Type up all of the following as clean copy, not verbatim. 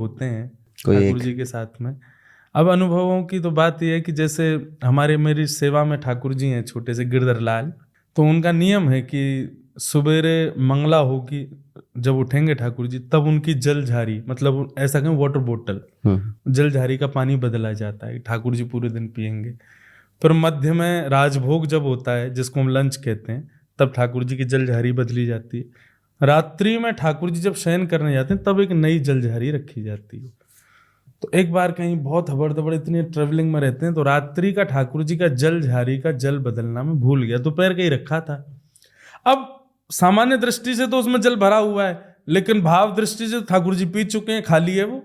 होते हैं ठाकुर जी के साथ में। अब अनुभवों की तो बात यह है कि जैसे मेरी सेवा में ठाकुर जी हैं छोटे से गिरधर लाल, तो उनका नियम है कि सवेरे मंगला होगी जब उठेंगे ठाकुर जी, तब उनकी जल झारी, मतलब ऐसा कहें वाटर बोतल, जल झारी का पानी बदला जाता है, ठाकुर जी पूरे दिन पियेंगे। फिर मध्य में राजभोग जब होता है, जिसको हम लंच कहते हैं, तब ठाकुर जी की जल झारी बदली जाती है। रात्रि में ठाकुर जी जब शयन करने जाते हैं तब एक नई जल झारी रखी जाती है। तो एक बार कहीं बहुत हबड़ दबड़ इतनी ट्रेवलिंग में रहते हैं, तो रात्रि का ठाकुर जी का जल झारी का जल बदलना मैं भूल गया, दोपहर का ही रखा था। अब सामान्य दृष्टि से तो उसमें जल भरा हुआ है, लेकिन भाव दृष्टि से ठाकुर जी पी चुके हैं, खाली है वो,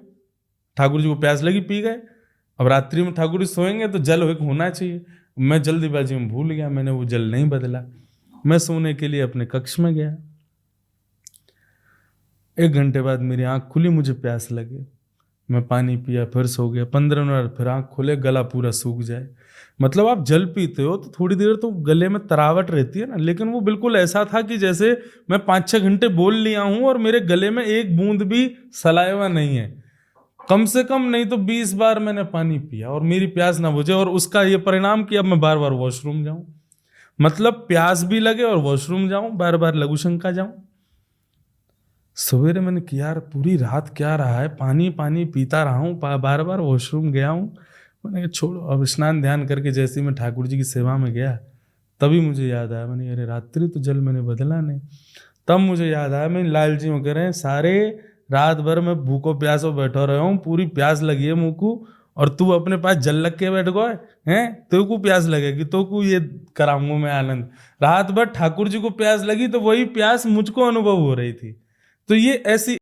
ठाकुर जी को प्यास लगी पी गए। अब रात्रि में ठाकुर जी सोएंगे तो जल होना चाहिए, मैं जल्दीबाजी में भूल गया, मैंने वो जल नहीं बदला। मैं सोने के लिए अपने कक्ष में गया, 1 घंटे बाद मेरी आंख खुली, मुझे प्यास लगे, मैं पानी पिया, फिर सो गया। 15 मिनट फिर आंख खोले, गला पूरा सूख जाए। मतलब आप जल पीते हो तो थोड़ी देर तो गले में तरावट रहती है ना, लेकिन वो बिल्कुल ऐसा था कि जैसे मैं 5-6 घंटे बोल लिया हूं और मेरे गले में एक बूंद भी सलाइवा नहीं है। कम से कम नहीं तो 20 बार मैंने पानी पिया और मेरी प्यास ना बुझे, और उसका ये परिणाम कि अब मैं बार बार वॉशरूम जाऊं, मतलब प्यास भी लगे और वॉशरूम जाऊं, बार बार लघु शंका जाऊं। सवेरे मैंने किया यार पूरी रात क्या रहा है, पानी पानी पीता रहा हूँ, बार बार वॉशरूम गया हूँ। मैंने कहा छोड़ो, अब स्नान ध्यान करके जैसे ही मैं ठाकुर जी की सेवा में गया तभी मुझे याद आया, मैंने अरे रात्रि तो जल मैंने बदला नहीं। तब मुझे याद आया, मैं लाल जी कह रहे हैं सारे रात भर मैं भूखो प्यासो बैठो रहा हूँ, पूरी प्यास लगी है मुँह को, और तू अपने पास जल लग के बैठ गए हैं, तो को प्यास लगेगी तो को ये कराऊंगा मैं आनंद। रात भर ठाकुर जी को प्यास लगी तो वही प्यास मुझको अनुभव हो रही थी। तो ये ऐसी